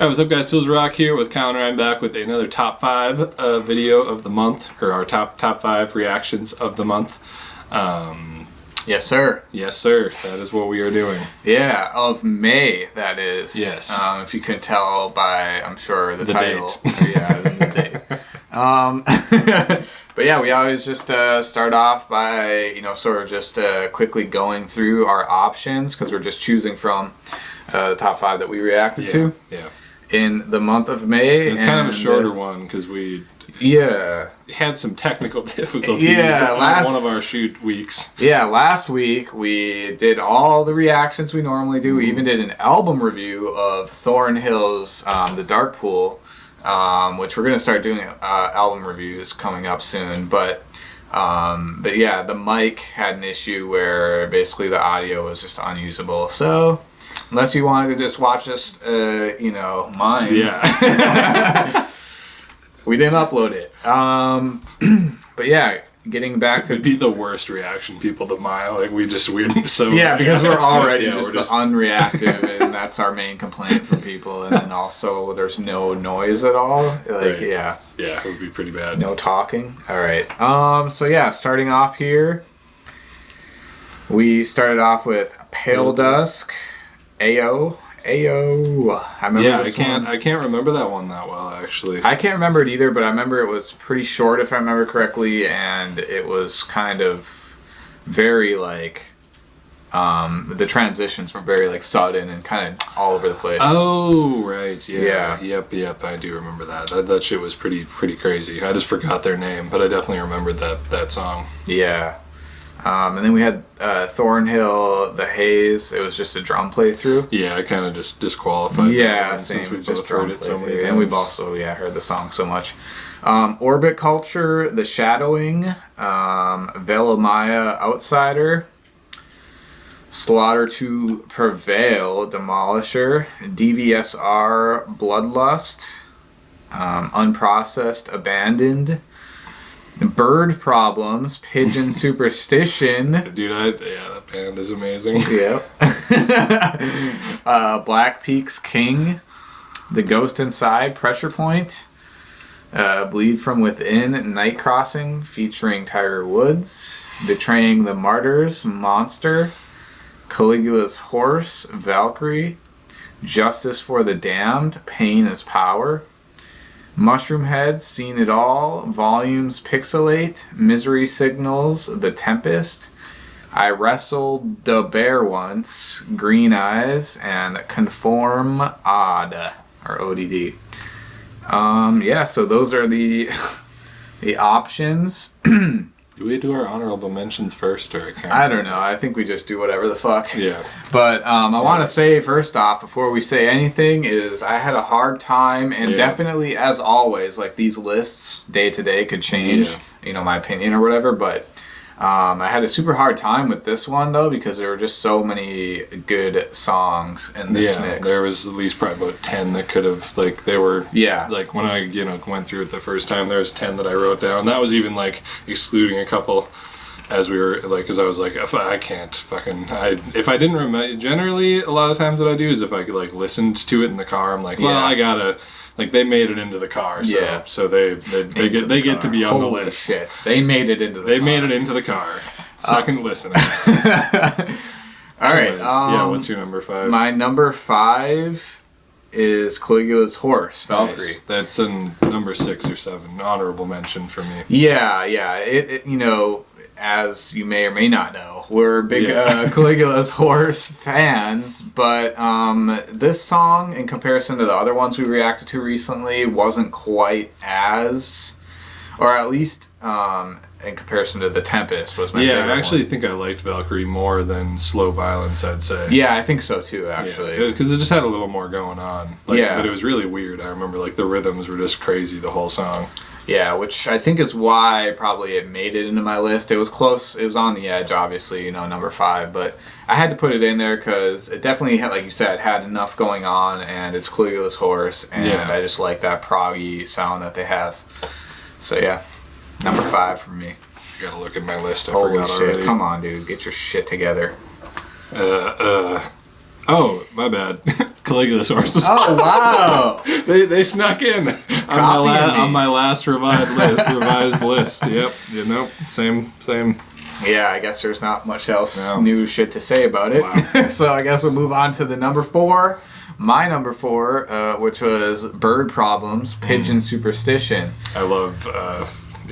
Alright, what's up guys, Tools Rock here with Counter. I'm back with another top 5 video of the month, or our top 5 reactions of the month. Yes sir. Yes sir, that is what we are doing. Yeah, of May, that is. Yes. If you can tell by, I'm sure, the title. Date. Yeah, the date. But yeah, we always just start off by, sort of just quickly going through our options, because we're just choosing from the top 5 that we reacted to. Yeah. In the month of May. It's kind of a shorter one because we had some technical difficulties on one of our shoot weeks. Yeah, last week we did all the reactions we normally do. We even did an album review of Thornhill's The Dark Pool, which we're going to start doing album reviews coming up soon. But yeah, the mic had an issue where basically the audio was just unusable. So unless you wanted to just watch us, mine. Yeah. We didn't upload it. But yeah, getting back to... It'd be the worst reaction people to mine. Like, we're so... Yeah, because we're already just unreactive, and that's our main complaint from people. And then also, there's no noise at all. Like, right. Yeah, it would be pretty bad. No talking. All right. So yeah, starting off here, we started off with Pale Dusk. Ayo. I remember this one. I can't remember that one that well, actually. I can't remember it either, but I remember it was pretty short, if I remember correctly, and it was kind of very like the transitions were very like sudden and kind of all over the place. Oh, right. Yeah. Yep. I do remember that. That shit was pretty crazy. I just forgot their name, but I definitely remembered that song. Yeah. And then we had Thornhill, The Haze. It was just a drum playthrough. Yeah, I kind of just disqualified. Yeah, same. Since we both heard it so many times. And we've also heard the song so much. Orbit Culture, The Shadowing, Velamaya, Outsider, Slaughter to Prevail, Demolisher, DVSR, Bloodlust, Unprocessed, Abandoned, Bird Problems, Pigeon Superstition. Dude, that band is amazing. Yep. Black Peaks King, The Ghost Inside, Pressure Point, Bleed From Within, Night Crossing, featuring Tiger Woods, Betraying the Martyrs, Monster, Caligula's Horse, Valkyrie, Justice for the Damned, Pain is Power, Mushroom Heads, Seen It All, Volumes Pixelate, Misery Signals, The Tempest, I Wrestled the Bear Once, Green Eyes, and Conform Odd, or ODD. Yeah, so those are the options. Do we do our honorable mentions first, or I don't know. I think we just do whatever the fuck. Yeah. But I want to say first off, before we say anything, is I had a hard time, and definitely, as always, like these lists day to day could change, my opinion or whatever. But I had a super hard time with this one though, because there were just so many good songs in this mix. There was at least probably about 10 that could have, like, they were, like when I, went through it the first time, there was 10 that I wrote down. That was even like excluding a couple as we were, like, because I was like, if I didn't remember, generally a lot of times what I do is if I like listened to it in the car, I'm like, well, I gotta, like, they made it into the car, so they get to be on the list. Shit. They made it into the car. They made it into the car. Second listening. All right. What's your number 5? My number 5 is Caligula's Horse, Valkyrie. Nice. That's in number 6 or 7. Honorable mention for me. Yeah. It as you may or may not know, we're big Caligula's Horse fans, but this song, in comparison to the other ones we reacted to recently, wasn't quite as, or at least in comparison to The Tempest, was my favorite one. I actually think I liked Valkyrie more than Slow Violence, I'd say. Yeah, I think so too, actually. Because it just had a little more going on. But it was really weird. I remember, like, the rhythms were just crazy the whole song. Yeah, which I think is why probably it made it into my list. It was close. It was on the edge, obviously, number 5. But I had to put it in there because it definitely, had, like you said, had enough going on, and it's Caligula's Horse, and I just like that proggy sound that they have. So yeah, number 5 for me. I gotta look at my list. I Holy forgot shit! already. Come on, dude, get your shit together. Oh, my bad. Caligula's horses. Oh wow! They snuck in on my last revised list. Yep, same. Yeah, I guess there's not much else new shit to say about it. Wow. So I guess we'll move on to the number 4. My number 4, which was Bird Problems, Pigeon Superstition. I love.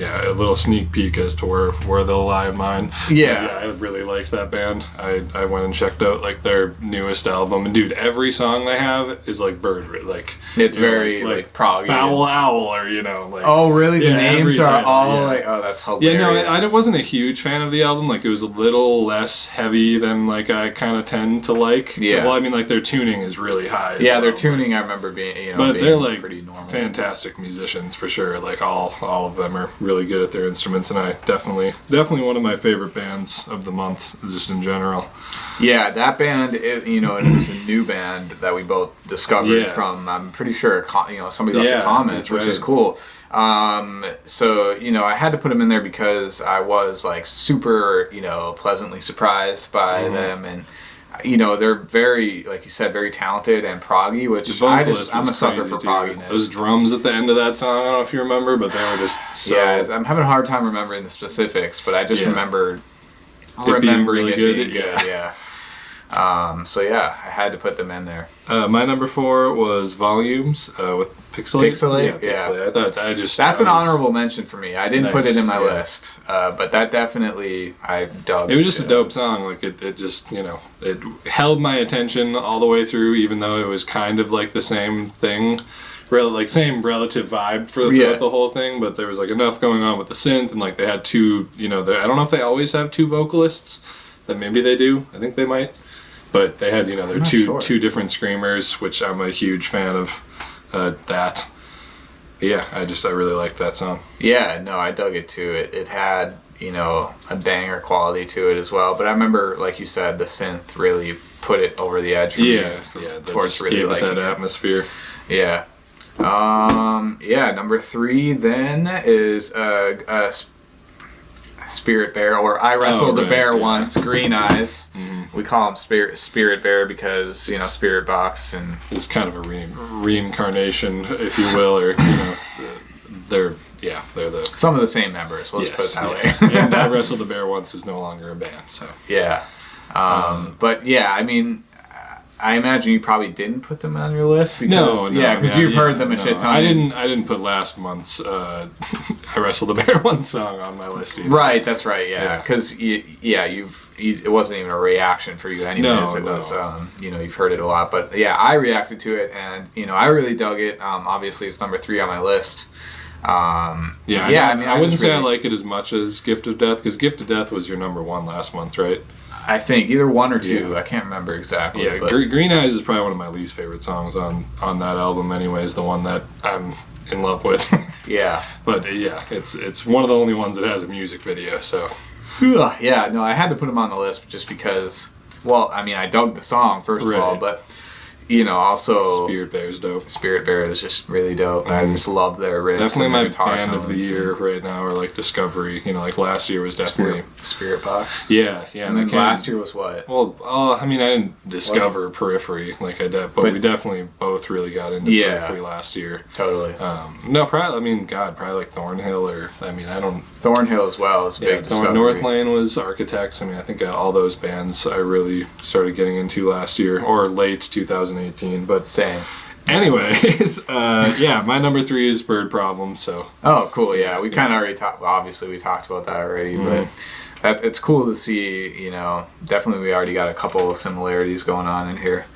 A little sneak peek as to where they'll lie in mine. Yeah, I really liked that band. I went and checked out like their newest album, and dude, every song they have is like bird, like it's very like proggy, Foul Owl, or like. Oh really? The names are all like, oh, that's hilarious. Yeah, no, I wasn't a huge fan of the album. Like it was a little less heavy than like I kind of tend to like. Yeah. Well, I mean, like their tuning is really high. Yeah, their tuning I remember being but being they're like pretty normal. Fantastic musicians for sure. Like all of them are really good at their instruments, and I definitely one of my favorite bands of the month, just in general. Yeah, that band, it was a new band that we both discovered from, I'm pretty sure, somebody left the comments, which is cool. So, I had to put them in there because I was like super, pleasantly surprised by them, and they're very, like you said, very talented and proggy, which I'm a sucker for progginess. Those drums at the end of that song, I don't know if you remember, but they were just so... Yeah, I'm having a hard time remembering the specifics, but I just remember remembering it being good. Yeah. So yeah, I had to put them in there. My number 4 was Volumes with Pixelate. Pixelate? Yeah. That's an honorable mention for me. I didn't put it in my list, but that definitely I dug. It was just a dope song. Like it just it held my attention all the way through, even though it was kind of like the same thing. Same relative vibe throughout the whole thing, but there was like enough going on with the synth, and like they had two, I don't know if they always have 2 vocalists, that maybe they do, I think they might, but they had, their two different screamers, which I'm a huge fan of that. But yeah, I really liked that song. Yeah, no, I dug it too. It had, a banger quality to it as well, but I remember, like you said, the synth really put it over the edge for me. Towards really like that atmosphere. Yeah. Number 3 then is Spirit Bear, or I Wrestled the Bear once, Green Eyes. Mm-hmm. We call him Spirit Bear because, Spirit Box, and it's kind of a reincarnation, if you will, or, they're the... Some of the same members, let's put it that way. And I Wrestled the Bear Once is no longer a band, so... Yeah. But yeah, I mean... I imagine you probably didn't put them on your list because because you've heard them a shit ton. I didn't put last month's I Wrestled the Bear One song on my list either. Right, that's right. Yeah, because it wasn't even a reaction for you anyways. It was you've heard it a lot, but yeah, I reacted to it and I really dug it. Obviously, it's number 3 on my list. I wouldn't say I like it as much as Gift of Death, because Gift of Death was your number 1 last month, right? I think either 1 or 2. I can't remember exactly. Yeah, Green Eyes is probably one of my least favorite songs on that album. Anyways, the one that I'm in love with. Yeah. But yeah, it's one of the only ones that has a music video. So. Yeah, no, I had to put them on the list just because. Well, I mean, I dug the song first of all, but. Also Spirit Bear's dope. Spirit Bear is just really dope. I just love their riffs. Definitely my band of the year right now, or like Discovery. Like last year was definitely Spirit Box. Yeah. And then last year was what? Well, I mean, I didn't discover Periphery like I did, but we definitely both really got into Periphery last year. Totally. No, probably. I mean, probably like Thornhill, or I don't. Thornhill as well is a big discovery. Northlane was Architects. I think all those bands I really started getting into last year, or late 2018. But same. Anyways, my number 3 is Bird Problem. So. Oh, cool. Yeah, we kind of already talked. Well, obviously, we talked about that already, but it's cool to see. Definitely we already got a couple of similarities going on in here.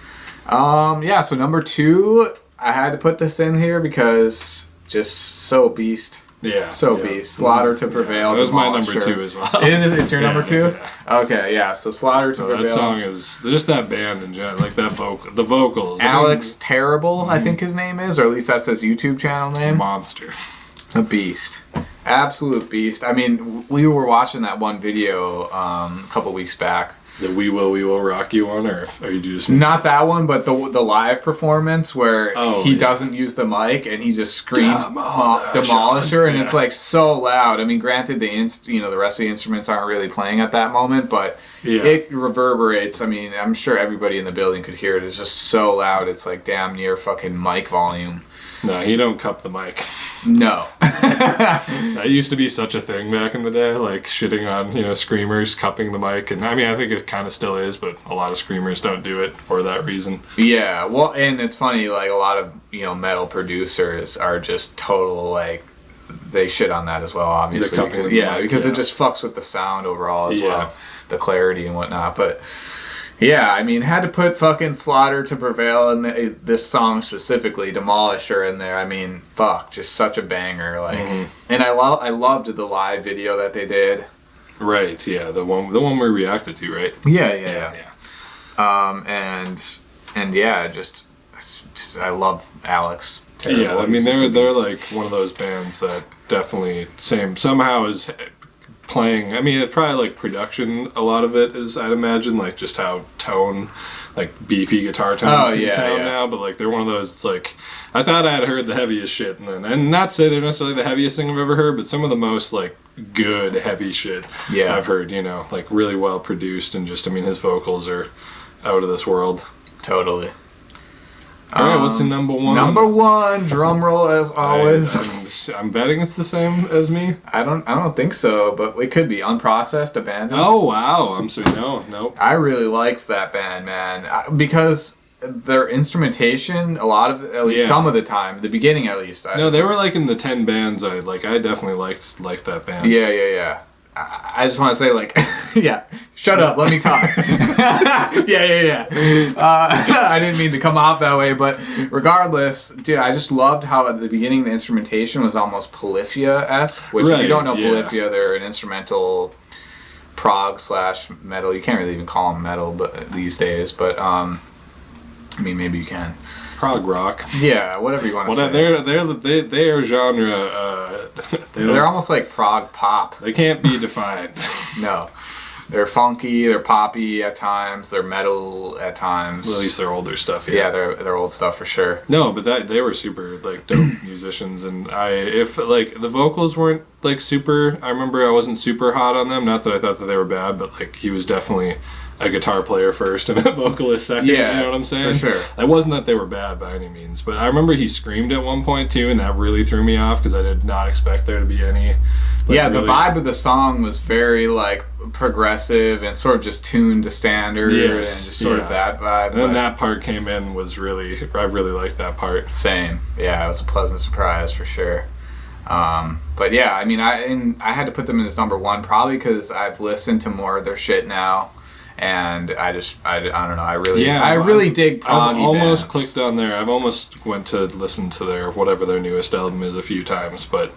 So number 2, I had to put this in here because just so beast. Yeah. Beast. Slaughter to Prevail. That was my number 2 as well. It's your number 2? Yeah. Okay, yeah. So Slaughter to Prevail. That song is just that band in general, like that the vocals. Alex Terrible, I think his name is, or at least that's his YouTube channel name. Monster. A beast. Absolute beast. I mean, we were watching that one video a couple weeks back The We Will Rock You one, or are you just... Not that one, but the live performance where he doesn't use the mic and he just screams Demolisher, and it's like so loud. I mean, granted, the rest of the instruments aren't really playing at that moment, but it reverberates. I mean, I'm sure everybody in the building could hear it. It's just so loud. It's like damn near fucking mic volume. No, he don't cup the mic. No. That used to be such a thing back in the day, like shitting on, screamers cupping the mic. And I mean, I think it kind of still is, but a lot of screamers don't do it for that reason. Yeah, well, and it's funny, like a lot of, metal producers are just total, like, they shit on that as well, obviously. Because it just fucks with the sound overall as well, the clarity and whatnot. But yeah, I mean, had to put fucking Slaughter to Prevail in this song specifically, Demolisher in there. I mean, fuck, just such a banger. Like, and I loved the live video that they did. Right. Yeah, the one we reacted to, right? Yeah. And yeah, just I love Alex. Yeah, I mean they're like one of those bands that definitely somehow is playing. I mean, it's probably like production. A lot of it is, I'd imagine, like just how like beefy guitar tones can sound now. But like they're one of those. It's like I thought I had heard the heaviest shit, and not to say they're necessarily the heaviest thing I've ever heard, but some of the most like good heavy shit I've heard. Like really well produced, and just I mean his vocals are out of this world. Totally. All right, what's in number one? Number one, drum roll as always. I'm betting it's the same as me. I don't think so, but it could be. Unprocessed, Abandoned. Oh wow, I'm sorry. No. I really liked that band, man, because their instrumentation, a lot of, at least some of the time, the beginning at least. They were like in the 10 bands. I definitely liked that band. Yeah. I just want to say, like, shut up, let me talk. Yeah. I didn't mean to come off that way, but regardless, dude, I just loved how at the beginning the instrumentation was almost Polyphia-esque, which if you don't know Polyphia, they're an instrumental prog / metal. You can't really even call them metal but these days, but I mean, maybe you can. Prog rock. Yeah, whatever you want to say. They're genre. They're almost like prog pop. They can't be defined. No. They're funky, they're poppy at times, they're metal at times. Well, at least their older stuff, yeah. Yeah, their old stuff for sure. No, but they were super like dope musicians, and if like the vocals weren't like super, I remember I wasn't super hot on them. Not that I thought that they were bad, but like he was definitely a guitar player first and a vocalist second. Yeah, you know what I'm saying? For sure. It wasn't that they were bad by any means, but I remember he screamed at one point too, and that really threw me off because I did not expect there to be any. Like, the vibe of the song was very like progressive and sort of just tuned to standard and just sort of that vibe. And then that part came in I really liked that part. Same. Yeah, it was a pleasant surprise for sure. But yeah, I mean, I had to put them in as number one probably because I've listened to more of their shit now. And I don't know. I really dig prog. I've almost clicked on there. I've almost went to listen to their whatever their newest album is a few times, but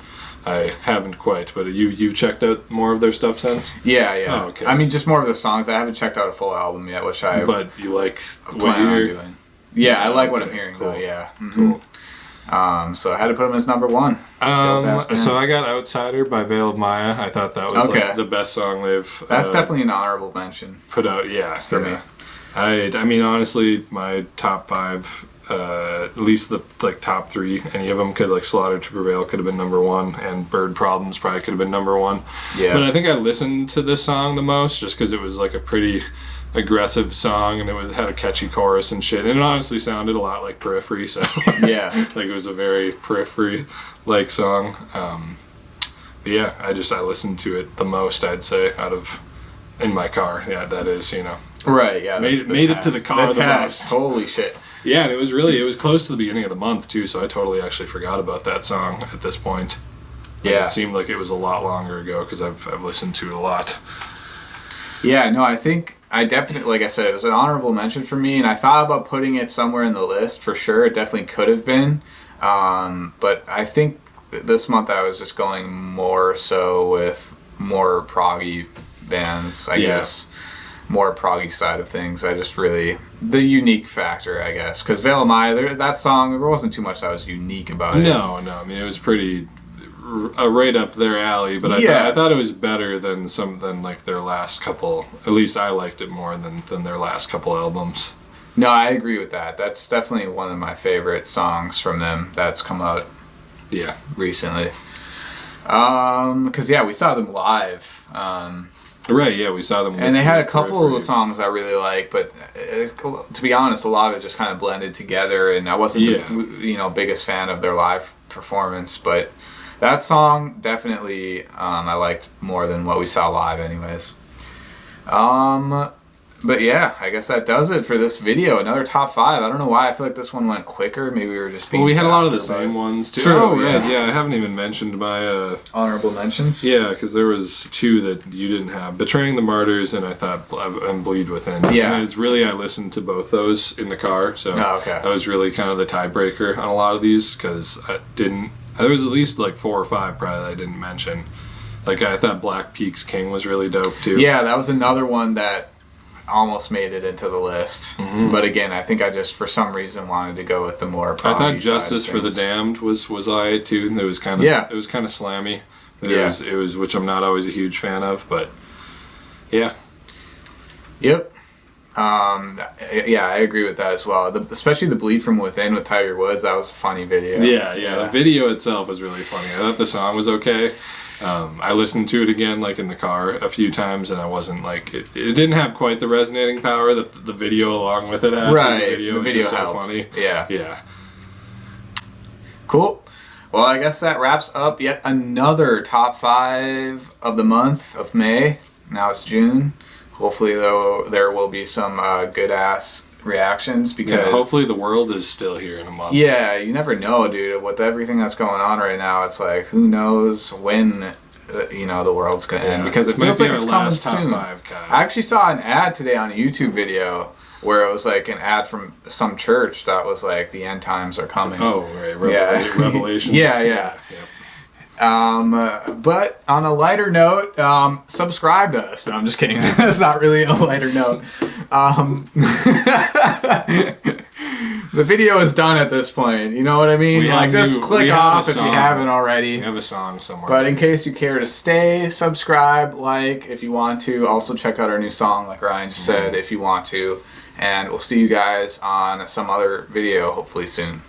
I haven't quite. But you checked out more of their stuff since? Yeah. Oh, okay. I mean, just more of the songs. I haven't checked out a full album yet, which I. But you like what you're doing? Yeah, I like what I'm hearing though. Yeah. Mm-hmm. Cool. So I had to put them as number one. So I got Outsider by Veil of Maya. I thought that was like the best song they've That's definitely an honorable mention. Put out, for me. I mean, honestly, my top 5, at least the like top 3, any of them could like Slaughter to Prevail could have been number 1, and Bird Problems probably could have been number 1. Yeah. But I think I listened to this song the most just because it was like a pretty aggressive song, and it had a catchy chorus and shit, and it honestly sounded a lot like Periphery, so like it was a very Periphery like song. But yeah, I listened to it the most, I'd say, out of in my car. Yeah, that is, right. Yeah, made it to the car the most. Holy shit. Yeah, and it was close to the beginning of the month too, so I totally actually forgot about that song at this point. Yeah, it seemed like it was a lot longer ago because I've listened to it a lot. Yeah, no, I think I definitely, like I said, it was an honorable mention for me, and I thought about putting it somewhere in the list for sure. It definitely could have been, but I think this month I was just going more so with more proggy bands, I guess. More proggy side of things. I just really, the unique factor, I guess, because Veil of Maya, that song, there wasn't too much that was unique about it. No, I mean, it was pretty right up their alley, but I thought it was better than like their last couple. At least I liked it more than their last couple albums. No, I agree with that. That's definitely one of my favorite songs from them that's come out. Yeah, recently. Because we saw them live. Right, yeah, we saw them. And they had a couple of the songs I really like, but to be honest, a lot of it just kind of blended together, and I wasn't the biggest fan of their live performance, but that song definitely I liked more than what we saw live anyways. But yeah, I guess that does it for this video. Another top 5. I don't know why I feel like this one went quicker. Maybe we were just being we had a lot of the same ones too. True, right. Yeah, I haven't even mentioned my honorable mentions. Yeah, because there was 2 that you didn't have: Betraying the Martyrs, and I thought and Bleed Within. Yeah, and it's really, I listened to both those in the car, so that was really kind of the tiebreaker on a lot of these, because there was at least like 4 or 5 probably that I didn't mention. Like I thought Black Peaks King was really dope too. Yeah, that was another one that almost made it into the list, but again, I think I just for some reason wanted to go with the more. I thought Justice for the Damned was alright too, and it was kind of it was kind of slammy. It was which I'm not always a huge fan of, but yeah. Yep. I agree with that as well. Especially the Bleed From Within with Tiger Woods. That was a funny video. Yeah. The video itself was really funny. I thought the song was okay. I listened to it again, like in the car, a few times, and I wasn't like it didn't have quite the resonating power that the video along with it had. Right, the video was just so funny. Yeah. Cool. Well, I guess that wraps up yet another top 5 of the month of May. Now it's June. Hopefully, though, there will be some good ass reactions, because hopefully the world is still here in a month. Yeah, you never know, dude. With everything that's going on right now, it's like, who knows when the world's gonna end, because it feels like it's coming soon. I actually saw an ad today on a YouTube video where it was like an ad from some church that was like, the end times are coming. Oh, right. Revelations. Yeah. But on a lighter note, subscribe to us. No, I'm just kidding. That's not really a lighter note. The video is done at this point. You know what I mean? Just click off if you haven't already. We have a song somewhere. But in case you care to stay, subscribe, if you want to. Also check out our new song, like Ryan just said, if you want to. And we'll see you guys on some other video hopefully soon.